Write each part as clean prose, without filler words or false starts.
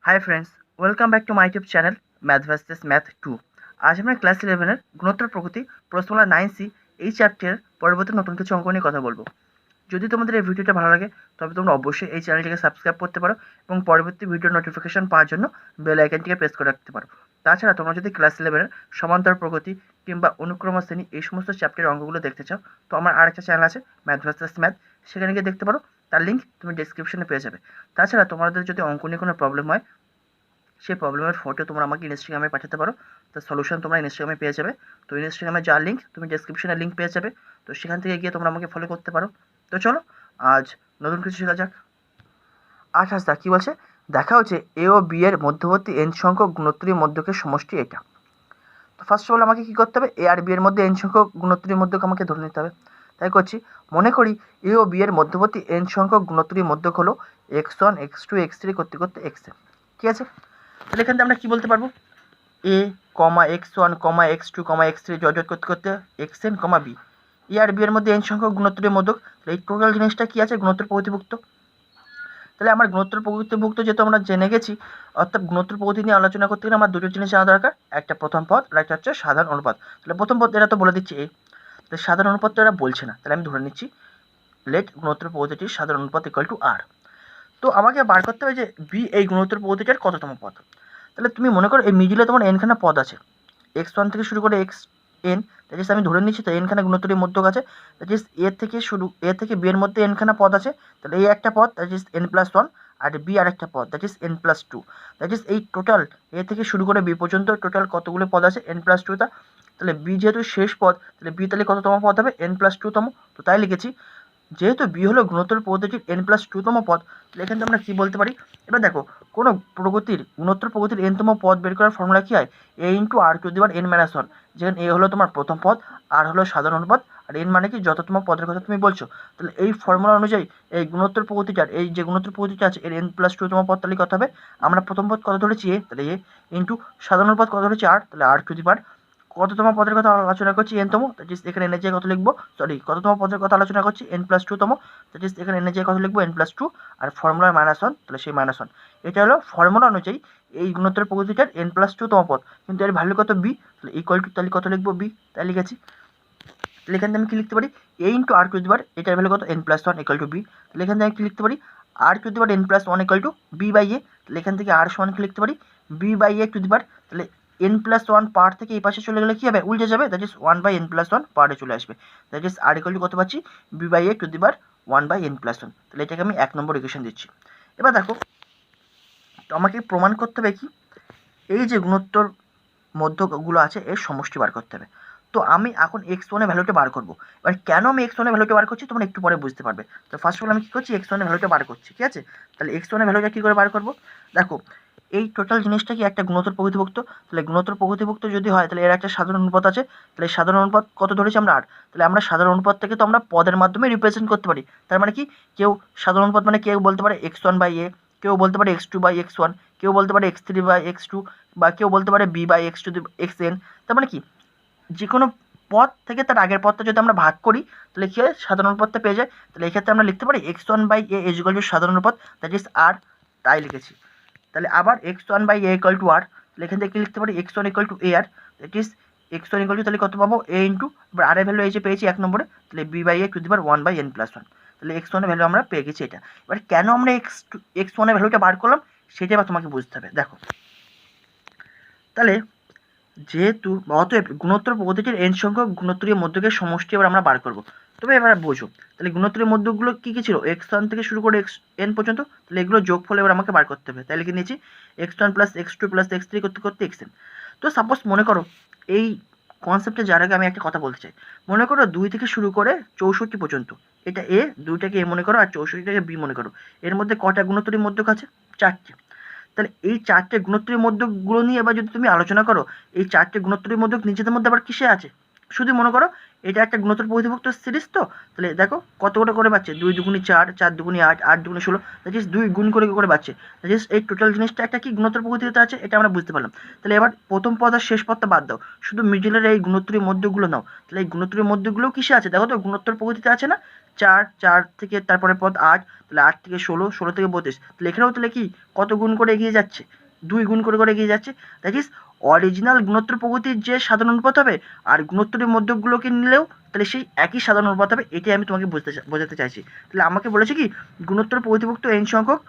Hi friends, welcome back to my YouTube channel math versus math 2। আজ আমরা class 11-এর গুণোত্তর প্রকৃতি প্রশ্নমালা 9C এই চ্যাপ্টারের পরবর্তী নতুন কিছু অঙ্ক নিয়ে কথা বলবো। যদি তোমাদের এই ভিডিওটা ভালো লাগে তবে তোমরা অবশ্যই এই চ্যানেলটিকে সাবস্ক্রাইব করতে পারো এবং পরবর্তী ভিডিওর নোটিফিকেশন পাওয়ার জন্য বেল আইকনটিকে প্রেস করে রাখতে পারো। তাছাড়া তোমরা যদি ক্লাস 11-এর সমান্তর প্রগতি কিংবা অনুক্রম শ্রেণী এই সমস্ত চ্যাপ্টারের অঙ্কগুলো দেখতে চাও তো আমার আরেকটা চ্যানেল আছে ম্যাথ ভার্সেস ম্যাথ, সেখানে গিয়ে দেখতে পারো। তার লিঙ্ক তুমি ডেসক্রিপশনে পেয়ে যাবে। তাছাড়া তোমাদের যদি অঙ্ক নিয়ে কোনো প্রবলেম হয় সেই প্রবলেমের ফটো তোমরা আমাকে ইনস্টাগ্রামে পাঠাতে পারো, তার সলিউশন তোমরা ইনস্টাগ্রামে পেয়ে যাবে। তো ইনস্টাগ্রামে যা লিঙ্ক তুমি ডেসক্রিপশনে লিঙ্ক পেয়ে যাবে, তো সেখান থেকে গিয়ে তোমরা আমাকে ফলো করতে পারো। তো চলো আজ নতুন কিছু শেখা যাক। আচ্ছা, কী বলছে দেখা হচ্ছে এ ও বি এর মধ্যবর্তী এন সংখ্যক গুণোত্তরী মধ্যকের সমষ্টি এটা। তো ফার্স্ট অফ অল আমাকে কী করতে হবে, এ আর বি এর মধ্যে এন সংখ্যক গুণোত্তরী মধ্যক আমাকে ধরে নিতে হবে। তাই করছি, মনে করি এ ও বি এর মধ্যবর্তী এন সংখ্যক গুণোত্তরী মধ্যক হলো x1 x2 x3 করতে করতে xn। ঠিক আছে, তাহলে এখান থেকে আমরা কী বলতে পারবো, এ কমা x1 কমা x2 কমা x3 জট করতে করতে xn কমা বি। এ আর বি এর মধ্যে এন সংখ্যক গুণোত্তরের মধ্যক, এই টোটাল জিনিসটা কি আছে, গুণোত্তর প্রগতিভুক্ত। তাহলে আমার গুণোত্তর প্রগতিভুক্ত যেহেতু আমরা জেনে গেছি, অর্থাৎ গুণোত্তর প্রগতি নিয়ে আলোচনা করতে গেলে আমার দুটো জিনিস জানা দরকার, একটা প্রথম পদ আর একটা হচ্ছে সাধারণ অনুপাত। তাহলে প্রথম পদ এটা তো বলে দিচ্ছি এ, তাহলে সাধারণ অনুপাত তো এরা বলছে না, তাহলে আমি ধরে নিচ্ছি লেট গুণোত্তর প্রগতিটির সাধারণ অনুপাত ইকুয়াল টু আর। তো আমাকে বার করতে হবে যে বি এই গুণোত্তর প্রগতিটার কততম পদ। তাহলে তুমি মনে করো এই মিডিলে তোমার এনখানা পদ আছে, x1 থেকে শুরু করে xn, দ্যাট ইজ আমি ধরে নিচ্ছি তো এনখানা গুণোত্তরের মধ্যক আছে, দ্যাট ইজ এ থেকে বি এর মধ্যে এনখানা পদ আছে। তাহলে এ একটা পদ, দ্যাট ইজ n+1, আর বি আর একটা পদ, that is n+2। That is এই টোটাল এ থেকে শুরু করে বি পর্যন্ত টোটাল কতগুলো পদ আছে, n+2টা। তাহলে বি যেহেতু শেষ পদ, তাহলে বি তাহলে কততম পদ হবে, n+2তম। তো তাই লিখেছি, যেহেতু বি হলো গুণোত্তর প্রগতির n+2তম পদ, তাহলে এখান থেকে আমরা কী বলতে পারি, এবার দেখো কোনো গুণোত্তর প্রগতির nতম পদ বের করার ফর্মুলা কী হয়, a into R to the power n-1। যেখানে a হলো তোমার প্রথম পদ, আর হলো সাধারণ অনুপাত, আর n মানে কি যততম পদের কথা তুমি বলছো। তাহলে এই ফর্মুলা অনুযায়ী এই গুণোত্তর প্রগতিটার, এই যে গুণোত্তর প্রগতিটা আছে এর n+2তম পদ, তাহলে কত হবে, আমরা প্রথম পদ কত ধরেছি a, তাহলে a ইন্টু সাধারণ অনুপাত কত ধরেছি আর, তাহলে আর টু দি পাওয়ার কততম পদের কথা আলোচনা করছি n-তম, দ্যাট ইজ এখানে এনে যে কত লিখবো, কততম পদের কথা আলোচনা করছি n+2তম, দ্যাট ইজ এখানে এনে যে কত লিখবো n+2, আর ফর্মুলার -1, তাহলে সেই -1। এটা হলো ফর্মুলা অনুযায়ী এই গুণোত্তর প্রগতিটার n+2তম পদ, কিন্তু এর ভ্যালু কত বি, তাহলে ইকুয়াল টু, তাহলে কত লিখবো বি, তাই লিখেছি। তাহলে এখান থেকে আমি কি লিখতে পারি, a into R to the power এটার ভ্যালু কত n+1 ইকুয়াল টু বি। তাহলে এখান থেকে আমি কি লিখতে পারি, r to the power n+1 equal to B by A. তাহলে এখান থেকে আর সমান কি লিখতে পারি, B by A to the power, তাহলে n+1 পার্ট থেকে এই পাশে চলে গেলে কি হবে, উল্টে যাবে, দ্যাট ইজ 1/n+1 পার্টে চলে আসবে। That is R equal to কত পাচ্ছি, B by A to the power 1/n+1। তাহলে এটাকে আমি 1 নম্বর ইকুয়েশন দিচ্ছি। এবার দেখো, তো আমাকে প্রমাণ করতে হবে কি, এই যে গুণোত্তর মধ্যকগুলো আছে এর সমষ্টি বার করতে হবে। তো আমি এখন x1 এর ভ্যালুটা বার করব। এবার কেন আমি x1 এর ভ্যালুটা বার করছি তোমরা একটু পরে বুঝতে পারবে। তো ফার্স্ট অফ অল আমি কী করছি, x1 এর ভ্যালুটা বার করছি, ঠিক আছে। তাহলে x1 এর ভ্যালুটা কী করে বার করব, দেখো এই টোটাল জিনিসটা কি একটা গুণোত্তর প্রগতিভুক্ত। তাহলে গুণোত্তর প্রগতিভুক্ত যদি হয় তাহলে এর একটা সাধারণ অনুপাত আছে, তাহলে সাধারণ অনুপাত কত ধরেছি আমরা আর, তাহলে আমরা সাধারণ অনুপাত থেকে তো আমরা পদের মাধ্যমে রিপ্রেজেন্ট করতে পারি। তার মানে কি, কেউ সাধারণ অনুপাত মানে কেউ বলতে পারে x1/a, কেউ বলতে পারে x2/x1, কেউ বলতে পারে x3/x2, বা কেউ বলতে পারে b/x2xn। তার মানে কি, যে কোনো পদ থেকে তার আগের পদটা যদি আমরা ভাগ করি তাহলে কি হয়, সাধারণ অনুপাতটা পেয়ে যায়। তাহলে এক্ষেত্রে আমরা লিখতে পারি x1/a ইজ ইকুয়াল টু সাধারণ অনুপাত, দ্যাট ইজ আর, তাই লিখেছি। তাহলে আবার x1/a ইকুয়াল টু আর, তাহলে এখান থেকে কি লিখতে পারি, x1 ইকুয়াল টু a আর, that is x1 equal to তাহলে কত পাবো, a ইন্টু, এবার আর এর ভ্যালু এই যে পেয়েছি 1 নম্বরে, তাহলে b/a two the power 1/n+1। তাহলে x1 এর ভ্যালু আমরা পেয়ে গেছি এটা। এবার কেন আমরা x1 এর ভ্যালুটা বার করলাম সেটা এবার তোমাকে বুঝতে হবে। দেখো, তাহলে যেহেতু অতএব গুণোত্তর প্রগতিটির n সংখ্যক গুণোত্তরীয় মধ্যকের সমষ্টি এবার আমরা বার করব। তবে এবার বোঝো, তাহলে গুণোত্তরীয় মধ্যকগুলো কী কী ছিল, x1 থেকে শুরু করে xn পর্যন্ত, তাহলে এগুলো যোগফল এবার আমাকে বার করতে হবে। তাই লিখে নিয়েছি x1 plus x2 plus x3 করতে করতে xn। তো সাপোজ মনে করো এই কনসেপ্টে যার আগে আমি একটা কথা বলতে চাই, মনে করো 2 থেকে শুরু করে 64 পর্যন্ত, এটা a, 2টাকে a মনে করো আর 64টাকে b মনে করো, এর মধ্যে কটা গুণোত্তরীয় মধ্যক আছে, 4টে। তাহলে এই 4টে গুণোত্তরীয় মধ্যকগুলো নিয়ে এবার যদি তুমি আলোচনা করো, এই 4টে গুণোত্তরীয় মধ্যক নিজেদের মধ্যে আবার কিসে আছে, শুধু মনে করো এটা একটা গুণোত্তর প্রতিভুক্ত সিরিজ। তো তাহলে দেখো কত করে পাচ্ছে, 2 দুগুণে 4, 4 দুগুণে 8, 8 দুগুণে 16, দ্যাট ইজ 2 গুণ করে পাচ্ছে। দ্যাট ইজ এই টোটাল জিনিসটা একটা কি গুণোত্তর প্রগতিতে আছে, এটা আমরা বুঝতে পারলাম। তাহলে এবার প্রথম পদ আর শেষ পদটা বাদ দাও, শুধু মিডিলের এই গুণোত্তরীয় মধ্যকগুলো নাও। তাহলে এই গুণোত্তরীয় মধ্যকগুলো কিসে আছে, দেখো তো গুণোত্তর প্রগতিতে আছে না, 4 4 থেকে তারপরে পদ 8, তাহলে 8 থেকে 16, 16 থেকে 32, তাহলে এখানেও তাহলে কি কত গুণ করে এগিয়ে যাচ্ছে, 2 গুণ করে করে এগিয়ে যাচ্ছে। দ্যাট ইজ অরিজিনাল গুণোত্তর প্রগতির যে সাধারণ অনুপাত হবে আর গুণোত্তরের মধ্যকগুলোকে নিলেও তাহলে সেই একই সাধারণ অনুপাত হবে, এটাই আমি তোমাকে বোঝাতে চাইছি। তাহলে আমাকে বলেছে কি গুণোত্তর প্রগতিভুক্ত n সংখ্যক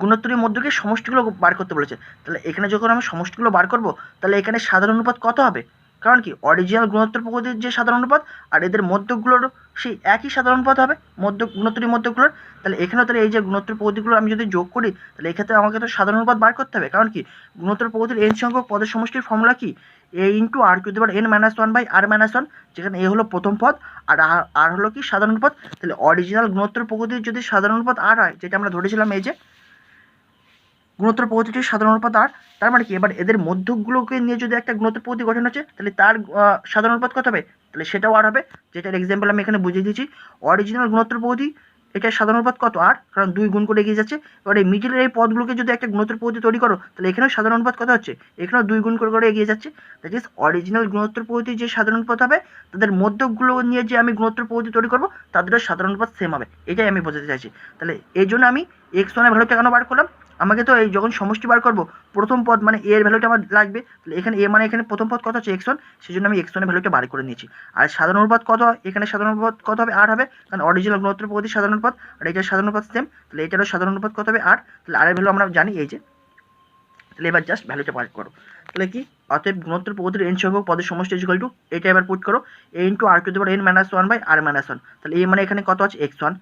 গুণোত্তরের মধ্যকে সমষ্টিগুলো বার করতে বলেছে। তাহলে এখানে যখন আমি সমষ্টিগুলো বার করব তাহলে এখানে সাধারণ অনুপাত কত হবে, কারণ কি অরিজিনাল গুণোত্তর প্রগতির যে সাধারণ অনুপাত আর এদের মধ্যকগুলোর সেই একই সাধারণ অনুপাত হবে গুণোত্তরের মধ্যকগুলোর। তাহলে এখানেও তাহলে এই যে গুণোত্তর প্রগতিগুলো আমি যদি যোগ করি তাহলে এক্ষেত্রে আমাকে তো সাধারণ অনুপাত বার করতে হবে, কারণ কি গুণোত্তর প্রগতির n সংখ্যক পদের সমষ্টির ফর্মুলা কি a into r to the power n minus 1 by r minus 1, যেখানে a হলো প্রথম পদ আর r হলো কি সাধারণ অনুপাত। তাহলে অরিজিনাল গুণোত্তর প্রগতির যদি সাধারণ অনুপাত r হয়, যেটা আমরা ধরেছিলাম এই যে গুণোত্তর পদ্ধতিটির সাধারণ অনুপাত আর, তার মানে কি এবার এদের মধ্যকগুলোকে নিয়ে যদি একটা গুণোত্তর পদ্ধতি গঠন হচ্ছে তাহলে তার সাধারণ অনুপাত কত হবে, তাহলে সেটাও আর হবে, যেটার এক্সাম্পল আমি এখানে বুঝিয়ে দিয়েছি। অরিজিনাল গুণোত্তর পদ্ধতি এটার সাধারণ অনুপাত কত আর, কারণ 2 গুণ করে এগিয়ে যাচ্ছে। এবার এই মিডিলের এই পদগুলোকে যদি একটা গুণোত্তর পদ্ধতি তৈরি করো তাহলে এখানেও সাধারণ অনুপাত কত হচ্ছে, এখানেও 2 গুণ করে করে এগিয়ে যাচ্ছে। দ্যাট ইজ অরিজিনাল গুণোত্তর পদ্ধতির যে সাধারণ অনুপাত হবে তাদের মধ্যকগুলো নিয়ে যে আমি গুণোত্তর পদ্ধতি তৈরি করবো তাদেরও সাধারণ অনুপাত সেম হবে, এটাই আমি বোঝাতে চাইছি। তাহলে এই জন্য আমি x1 এর ভ্যালুটা কেন বার করলাম, আমাকে তো এই যখন সমষ্টি বার করবো প্রথম পদ মানে a এর ভ্যালুটা আমার লাগবে, তাহলে এখানে a মানে এখানে প্রথম পদ কত হচ্ছে x1, সেই জন্য আমি x1 এর ভ্যালুটা বার করে নিয়েছি। আর সাধারণ অনুপাত কত, এখানে সাধারণ অনুপাত কত হবে r হবে, কারণ অরিজিনাল গুণোত্তর পদ্ধতির সাধারণ অনুপাত আর এটার সাধারণ অনুপাত সেম, তাহলে এটারও সাধারণ অনুপাত কত হবে r, তাহলে r এর ভ্যালু আমরা জানি এই যে। তাহলে এবার জাস্ট ভ্যালুটা বার করো, তাহলে কি অতএব গুণোত্তর পদ্ধতির n সংখ্যক পদের সমষ্টি ইকুয়াল টু এটা এবার পুট করো a into r to the power n minus 1 by r minus 1, তাহলে a মানে এখানে কত আছে x1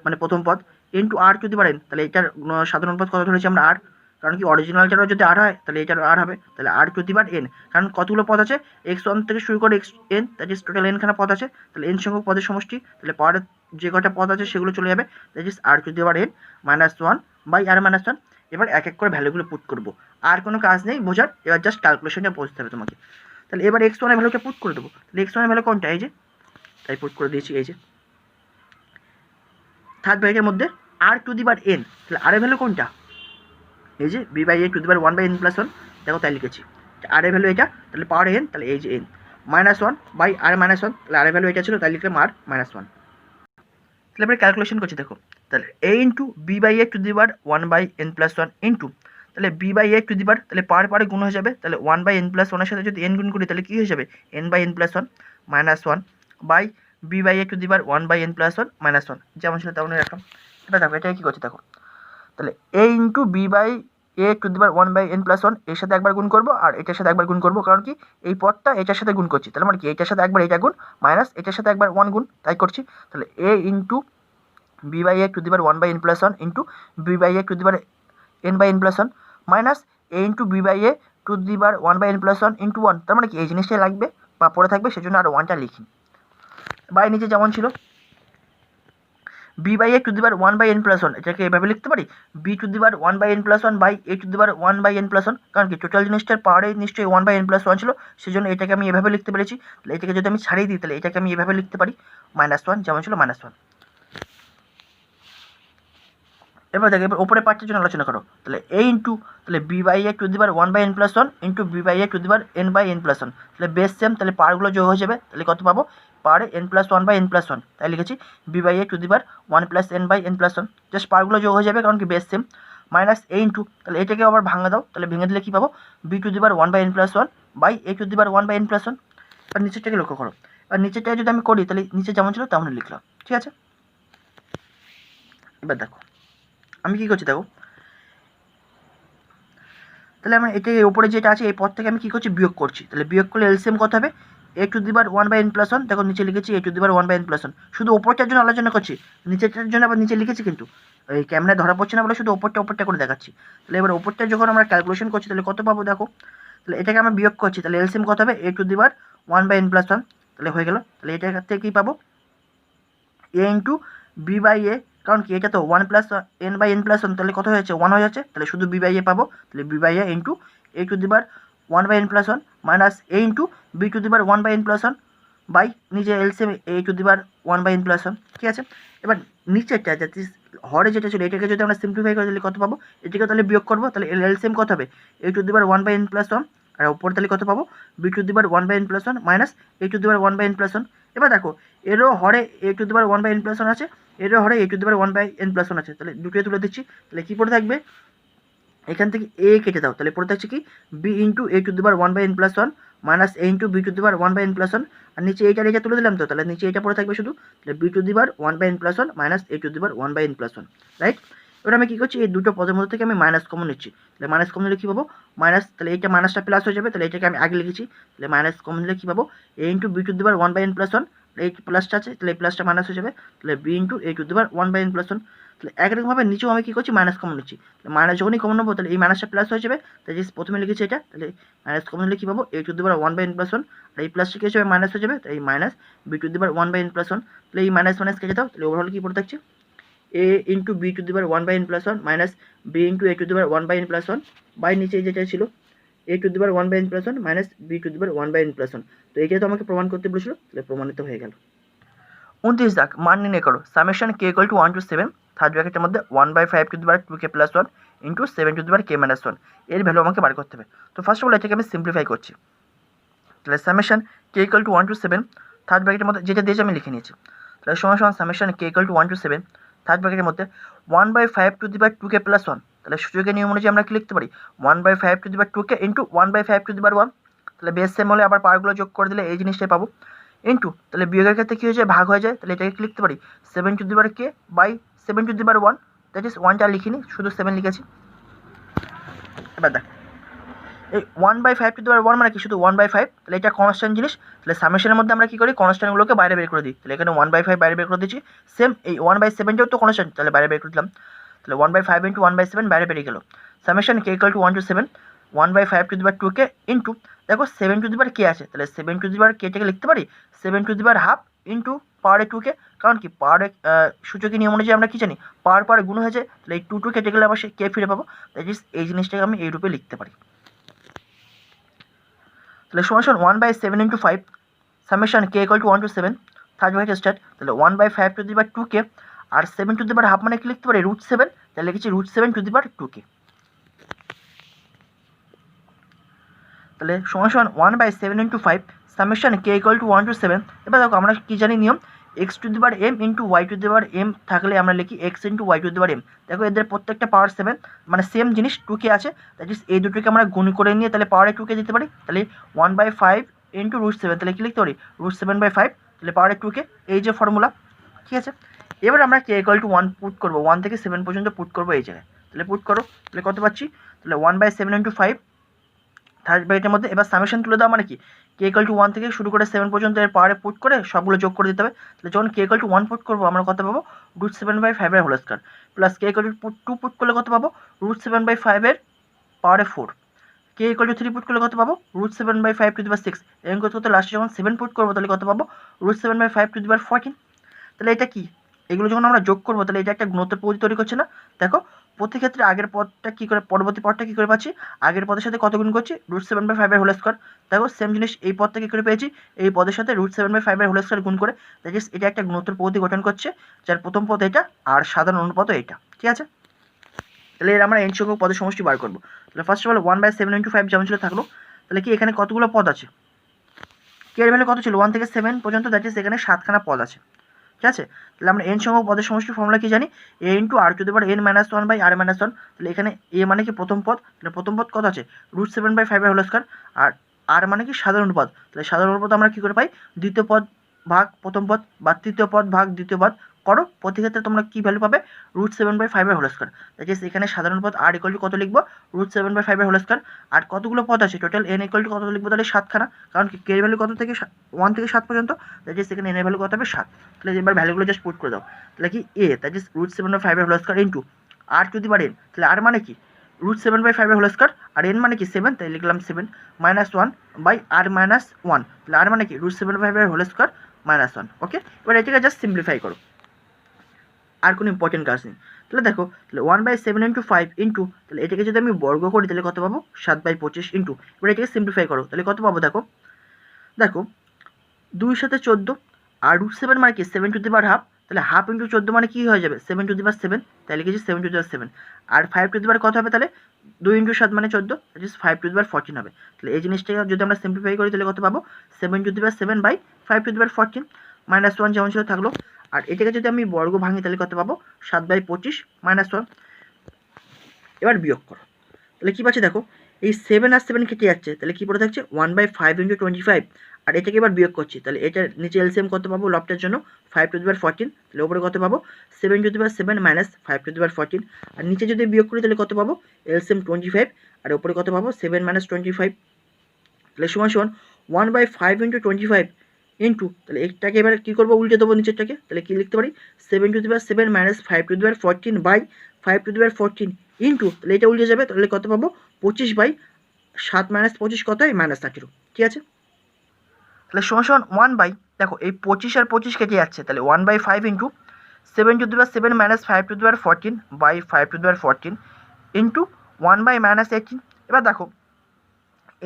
মানে প্রথম পদ into r to the power n, তাহলে এটার সাধারণ অনুপাত কত ধরেছি আমরা r, কারণ কি অরিজিনালটারও যদি r হয় তাহলে এটারও r হবে, তাহলে r to the power n, কারণ কতগুলো পদ আছে x1 থেকে শুরু করে xn, that is total n খানা পদ আছে, তাহলে n সংখ্যক পদের সমষ্টি, তাহলে পাওয়ারের যে কটা পদ আছে সেগুলো চলে যাবে, that is r to the power n minus 1 by r minus 1। এবার এক এক করে ভ্যালুগুলো পুট করবো, আর কোনো কাজ নেই বোঝার, এবার জাস্ট ক্যালকুলেশনটা বুঝতে হবে তোমাকে। তাহলে এবার x1 এর ভ্যালুটা পুট করে দেবো, তাহলে x1 এর ভ্যালু কোনটা এই যে, তাই পুট করে দিয়েছি এই যে থার্ড ব্র্যাকেটের মধ্যে r to the power n, তাহলে r এর ভ্যালু কোনটা এই যে b by a to the power 1 by n plus 1, দেখো তাই লিখেছি r এর ভ্যালু এটা, তাহলে পাওয়ার n, তাহলে এই যে n minus 1 by r minus 1, তাহলে r এর ভ্যালু এটা ছিল তাই লিখলাম r মাইনাস 1। তাহলে এবার ক্যালকুলেশন করছি দেখো, তাহলে a into B by A to the power 1 by n plus 1 into, তাহলে b by A to the power, তাহলে পারে গুণ হয়ে যাবে, তাহলে 1 বাই n প্লাস 1 এর সাথে যদি n গুণ করি তাহলে কী হয়ে যাবে n by n plus 1 minus 1 by b by A to the power 1 by n plus 1 minus 1, যেমন ছিল তেমনই রাখলাম। এবার দেখো এটা কী করছি দেখো, তাহলে a into B by A to the power 1 by n plus 1 এর সাথে একবার গুণ করবো আর এটার সাথে একবার গুণ করবো, কারণ কি এই পদটা এটার সাথে গুণ করছি, তাহলে মানে কি এটার সাথে একবার এটা গুণ মাইনাস এটার সাথে একবার 1 গুণ, তাই করছি। তাহলে a into b by a to the power 1 by n plus 1 into b by a to the power n by n plus 1 minus a into b by a to the power 1 by n plus 1 into 1, তার মানে কি এই জিনিসটাই লাগবে বা পড়ে থাকবে, সেজন্য আর 1টা লিখি। বাই নিচে যেমন ছিল b by a to the power 1 by n plus 1, এটাকে এভাবে লিখতে পারি b to the power 1 by n plus 1 by a to the power 1 by n plus 1, কারণ কি টোটাল জিনিসটার পাওয়ারে নিশ্চয়ই 1 বাই n প্লাস 1 ছিল, সেজন্য এটাকে আমি এভাবে লিখতে পেরেছি। তাহলে এটাকে যদি আমি ছাড়িয়ে দিই তাহলে এটাকে আমি এভাবে লিখতে পারি মাইনাস 1, যেমন ছিল মাইনাস 1। এবার দেখো এবার ওপরে পার্টের জন্য আলোচনা করো, তাহলে a ইন্টু, তাহলে b by a to the power 1 by n plus 1 into b by a to the power n by n plus 1, তাহলে বেস সেম, তাহলে পাওয়ারগুলো যোগ হয়ে যাবে, তাহলে কত পাবো পাওয়ারে n plus 1 by n plus 1, তাই লিখেছি b by a to the power 1 plus n by n plus 1, just পাওয়ারগুলো যোগ হয়ে যাবে কারণ কি base same, minus a into, তাহলে এটাকে আবার ভাঙা দাও, তাহলে ভেঙে দিলে কী পাবো b to the power 1 by n plus 1 by a to the power 1 by n plus 1। আর নিচেরটাকে লক্ষ্য করো, আর নিচেরটা যদি আমি করি তাহলে নিচে যেমন ছিল তেমনই লিখলাম, ঠিক আছে। এবার দেখো আমি কী করছি দেখো, তাহলে আমি এটা উপরে যেটা আছে এই পদ থেকে আমি কী করছি বিয়োগ করছি, তাহলে বিয়োগ করলে এলসিএম কত হবে a to the power 1 by n plus 1, দেখো নিচে লিখেছি a to the power 1 by n plus 1, শুধু ওপরটার জন্য আলোচনা করছি, নিচেরটার জন্য আবার নিচে লিখেছি, কিন্তু এই ক্যামেরায় ধরা পড়ছে না বলে শুধু ওপরটা করে দেখাচ্ছি। তাহলে এবার ওপরটা যখন আমরা ক্যালকুলেশন করছি তাহলে কত পাবো দেখো, তাহলে এটাকে আমরা বিয়োগ করছি, তাহলে এলসিএম কত হবে a to the power 1 by n plus 1, তাহলে হয়ে গেল। তাহলে এটা থেকে কী পাবো a into B by A, কারণ কি এটা তো 1 plus n by n plus 1, তাহলে কত হয়েছে 1 হয়ে যাচ্ছে, তাহলে শুধু বি বাই এ পাবো, তাহলে B by A into a to the power 1 by n plus 1 minus a into B to the power 1 by n plus 1 by নিচে LCM a to the power 1 by n plus 1, ঠিক আছে। এবার নিচেরটা যাতে হরে যেটা ছিল এটাকে যদি আমরা সিম্পলিফাই করি তাহলে কত পাবো, এটাকে তাহলে বিয়োগ করবো, তাহলে এলসিএম কত হবে a to the power 1 by n plus 1, আর উপর তাহলে কত পাবো b to the power 1 by n plus 1 minus a to the power 1 by n plus 1। এবার দেখো এরও হরে এ টু দি পাওয়ার 1/n+1 আছে, এরও হরে এ টু দি পাওয়ার 1/n+1 আছে, তাহলে দুটোই তুলে দিচ্ছি। তাহলে কী পড়ে থাকবে, এখান থেকে এ কেটে দাও, তাহলে পড়ে থাকছে কি B into A to the power 1/n+1 minus A into B to the power 1/n+1, আর নিচে এইটা তুলে দিলাম তো, তাহলে নিচে এটা পড়ে থাকবে শুধু, তাহলে B to the power 1/n+1 minus A to the power 1/n+1, right. এবার আমি কী করছি, এই দুটো পদের মধ্যে থেকে আমি মাইনাস কমন নিচ্ছি, তাহলে মাইনাস কমন নিলে কী পাবো, মাইনাস, তাহলে এইটা মাইনাসটা প্লাস হয়ে যাবে, তাহলে এটাকে আমি আগে লিখেছি, তাহলে মাইনাস কমন নিলে কী পাবো, A into B to the power 1/n+1, এই প্লাসটা আছে, তাহলে এই প্লাসটা মাইনাস হয়ে যাবে, তাহলে B into A to the power 1/n+1, তাহলে একরকমভাবে নিচেও আমি কী করছি, মাইনাস কমন নিচ্ছি, মাইনাস যখনই কমন নেবো তাহলে এই মাইনাসটা প্লাস হয়ে যাবে, তাই প্রথমে লিখেছি এটা, তাহলে মাইনাস কমন নিলে কী পাবো, এ টু দি পাওয়ার 1/n+1, আর এই প্লাসটা কী হয়ে মাইনাস হয়ে যাবে, তাই minus B to the power 1/n+1, তাহলে এই মাইনাস মাইনাস কেটে দাও, তাহলে ওভারঅল কী পড়ে থাকছে, A into B to the power 1/n+1 minus B into A to the power 1/n+1 by নিচে যেটা ছিল A to the power 1/n+1 minus B to the power 1/n+1। তো এইটা তো আমাকে প্রমাণ করতে বলেছিল, তাহলে প্রমাণিত হয়ে গেল। 29 দাগ মান নির্ণয় করো, summation K equal to 1 to 7 third ব্র্যাকেটের মধ্যে 1/5 to the power 2k + 1 into 7 to the power k - 1 এর ভ্যালু আমাকে বার করতে হবে। তো ফার্স্ট অফ অল এটাকে আমি সিম্পলিফাই করছি, তাহলে summation K equal to 1 to 7 third ব্র্যাকেটের মধ্যে যেটা দিয়েছে আমি লিখে নিয়েছি, তাহলে সমান সমান summation K equal to 1 to 7 third ব্র্যাকেটের মধ্যে 1/5 টু দি পাওয়ার 2k + 1, তাহলে সূচকের নিয়ম অনুযায়ী আমরা কি লিখতে পারি 1/5 to the power 2k into 1/5 to the power 1, তাহলে বেস সেম হলে আবার পাওয়ারগুলো যোগ করে দিলে এই জিনিসটাই পাবো, ইন্টু তাহলে বিয়োগের ক্ষেত্রে কী হয়ে যায়, ভাগ হয়ে যায়, তাহলে এটাকে লিখতে পারি 7 to the power k by 7 to the power 1, that is 1টা লিখিনি, শুধু 7 লিখেছি। এবার দেখ এই 1/5 টু দি পাওয়ার 1 মানে কি শুধু 1/5, তাহলে এটা কনস্ট্যান্ট জিনিস, তাহলে সামেশনের মধ্যে আমরা কী করি কনস্ট্যান্টগুলোকে বাইরে বের করে দিই, তাহলে এখানে 1/5 বাইরে বের করে দিচ্ছি, সেম এই 1/7টাও তো কনস্ট্যান্ট, তাহলে বাইরে বের করে দিলাম, তাহলে 1/5 ইন্টু 1/7 বাইরে বেরিয়ে গেল, summation K equal to 1 to 7 1/5 to the power 2k into দেখো 7 টু দি পাওয়ার k আছে, তাহলে 7 টু দি পাওয়ার kটাকে লিখতে পারি 7 to the power half into পাওয়ারে 2k, কারণ কি পাওয়ারে সূচকের নিয়ম অনুযায়ী আমরা কী জানি পাওয়ারে গুণ হয়ে যায়, তাহলে এই 2 কেটে গেলে আবার সে k ফিরে পাবো, দ্যাট ইজ এই জিনিসটাকে আমি এই রূপে লিখতে পারি। তাহলে সমান 1/7 into 5 summation K equal to 1 to 7 third bracket start, তাহলে 1/5 টু দি পাওয়ার 2k আর 7 টু দি পাওয়ার হাফ মানে কি লিখতে পারি √7, তাহলে লিখেছি √7 টু দি পাওয়ার 2k, তাহলে সমান 1/7 into 5 summation K equal to 1 to 7। এবার দেখো আমরা কী জানি নিয়ম X to the power m into Y to the power m থাকলে আমরা লিখি X into Y to the power m, দেখো এদের প্রত্যেকটা পাওয়ার 7 মানে সেম জিনিস 2k আছে, দ্যাট ইজ এই দুটোকে আমরা গুণ করে নিয়ে তাহলে পাওয়ারে 2k দিতে পারি, তাহলে 1/5 ইন্টু √7 তাহলে কী লিখতে পারি √7/5, তাহলে পাওয়ারে 2k, এই যে ফর্মুলা, ঠিক আছে। এবার আমরা কে ইকুয়াল টু 1 পুট করবো, 1 থেকে 7 পর্যন্ত পুট করবো এই জায়গায়, তাহলে পুট করো, তাহলে কত পাচ্ছি, তাহলে 1/7 ইন্টু 5 থার্ড ব্র্যাকেটের মধ্যে, এবার সামেশন তুলে দেওয়া মানে কি কে ইকুয়াল টু 1 থেকে শুরু করে 7 পর্যন্ত এর পাওয়ারে পুট করে সবগুলো যোগ করে দিতে হবে, তাহলে যখন কে ইকুয়াল টু 1 পুট করবো আমরা কত পাবো √7/5 এর whole square plus K equal to 2 put করলে কত পাবো √7/5 এর পাওয়ারে 4, কে ইকুয়াল টু 3 পুট করলে কত পাবো √7/5 টু দি পাওয়ার 6, এরকম করতে করতে লাস্টে যখন 7 পুট করবো তাহলে কত পাবো √7/5 টু দি পাওয়ার 14, তাহলে এটা কি এগুলো যখন আমরা যোগ করবো তাহলে এটা একটা গুণোত্তর পদ্ধতি তৈরি করছে না, দেখো প্রতি ক্ষেত্রে আগের পদটা কী করে পরবর্তী পদটা কী করে পাচ্ছি আগের পদের সাথে কত গুণ করছি √7/5 এর হোল স্কয়ার, দেখো সেম জিনিস এই পদটা কী করে পেয়েছি এই পদের সাথে √7/5 এর হোল স্কয়ার গুণ করে, দ্যাট ইজ এটা একটা গুণোত্তর পদ্ধতি গঠন করছে যার প্রথম পদ এটা আর সাধারণ অনুপাত এটা, ঠিক আছে। তাহলে এর আমরা n সংখ্যক পদের সমষ্টি বার করবো, তাহলে ফার্স্ট অফ অল 1/7 ইন্টু 5 যেমন ছিল থাকলো, তাহলে কি এখানে কতগুলো পদ আছে কে এর ভ্যালু কত ছিল 1 থেকে 7 পর্যন্ত, দ্যাট ইজ এখানে 7খানা পদ আছে, ঠিক আছে। তাহলে আমরা n সংখ্যক পদের সমষ্টির ফর্মুলা কি জানি a into r to the power n - 1 by r - 1, তাহলে এখানে a মানে কি প্রথম পদ, তাহলে প্রথম পদ কত আছে √7/5 এর হোল স্কয়ার, আর r মানে কি সাধারণ পদ, তাহলে সাধারণ পদ আমরা কি করে পাই দ্বিতীয় পদ ভাগ প্রথম পদ বা তৃতীয় পদ ভাগ দ্বিতীয় পদ করো, প্রতি ক্ষেত্রে তোমরা কি ভ্যালু পাবে √7/5 এর হোল স্কয়ার, দ্যাট ইজ এখানে সাধারণ পদ r ইকুয়াল টু কত লিখবো √7/5 এর হোল স্কয়ার, আর কতগুলো পদ আছে টোটাল n ইকুয়াল টু কত লিখবো তাহলে 7খানা, কারণ কি k এর ভ্যালু কত থেকে 1 থেকে 7 পর্যন্ত, দ্যাট ইজ এখানে n এর ভ্যালু কত হবে 7, তাহলে এবার ভ্যালুগুলো জাস্ট পুট করে দাও, তাহলে কি a দ্যাট ইজ √7/5 এর whole square into r to the power n, তাহলে r মানে কি √7/5 এর হোল স্কয়ার আর n মানে কি 7, তাই লিখলাম 7 -1 বাই r - 1, তাহলে r মানে কি √7/5 এর হোল স্কয়ার -1, ওকে। এবার এটাকে জাস্ট সিম্পলিফাই করো, আর কোনো ইম্পর্টেন্ট কাজ নেই, তাহলে দেখো তাহলে 1/7 ইন্টু 5 ইন্টু তাহলে এটাকে যদি আমি বর্গ করি তাহলে কত পাবো 7/25 ইন্টু, এবার এটাকে সিম্পলিফাই করো তাহলে কত পাবো দেখো 2 সাথে 14 আর √7 মানে কি 7 টু দি পাওয়ার হাফ, তাহলে হাফ ইন্টু 14 মানে কী হয়ে যাবে 7^7, তাহলে লিখেছি 7^7। আর 5^, কত হবে তাহলে 2 × 7 মানে 14, দ্যাট ইজ 5^14 হবে। তাহলে এই জিনিসটাকে যদি আমরা সিম্পলিফাই করি তাহলে কত পাবো 7^7/5^14, -1 যেমন ছিল থাকলো। আর এটাকে যদি আমি বর্গ ভাঙি তাহলে কত পাবো 7/25 -1। এবার বিয়োগ করো, তাহলে কী পাচ্ছি দেখো, এই 7 আর 7 কেটে যাচ্ছে, তাহলে কী পড়ে থাকছে 1/5 × 25। আর এটাকে এবার বিয়োগ করছি, তাহলে এটার নিচে এলসিএম কত পাবো লবটার জন্য 5^14, তাহলে ওপরে কত পাবো 7^7 - 5^14। আর নিচে যদি বিয়োগ করি তাহলে কত পাবো এলসিএম 25, আর ওপরে কত পাবো 7 - 25। তাহলে সমান 1/5 × 25 ইন্টু, তাহলে এটাকে এবার কী করবো উল্টে দেবো নিচেরটাকে, তাহলে কী লিখতে পারি 7^7 - 5^14/5^14 ইন্টু, তাহলে এটা উল্টে যাবে, তাহলে কত পাবো 25/7 - 25 কত হয় -13। ঠিক আছে, তাহলে সমান 1 দেখো এই 25 আর 25 কেটে যাচ্ছে, তাহলে 1/5 ইন্টু 7^7 - 5^14/5^14 ইন্টু 1/-18। এবার দেখো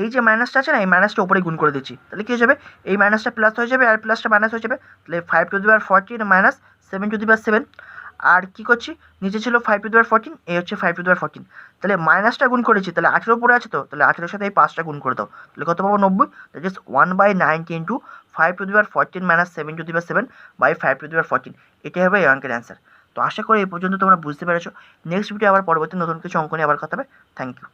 এই যে মাইনাসটা আছে না, এই মাইনাসটা উপরে গুণ করে দিচ্ছি, তাহলে কী হয়ে যাবে এই মাইনাসটা প্লাস হয়ে যাবে আর প্লাসটা মাইনাস হয়ে যাবে, তাহলে 5^14 - 7^7। আর কী করছি নিচে ছিল 5^14, এই হচ্ছে 5^14, তাহলে মাইনাসটা গুণ করেছি, তাহলে 18 পড়ে আছে, তো তাহলে 18-এর সাথে এই 5টা গুণ করে দাও, তাহলে কত পাবো 90, দ্যাট ইজ 1/90 ইন্টু 5^14 - 7^7/5^14। এটাই হবে এই অঙ্কের অ্যান্সার। তো আশা করি এই পর্যন্ত তোমরা বুঝতে পেরেছো। নেক্সট ভিডিও আবার পরবর্তী নতুন কিছু অঙ্ক নিয়ে আবার কথা হবে। Thank you.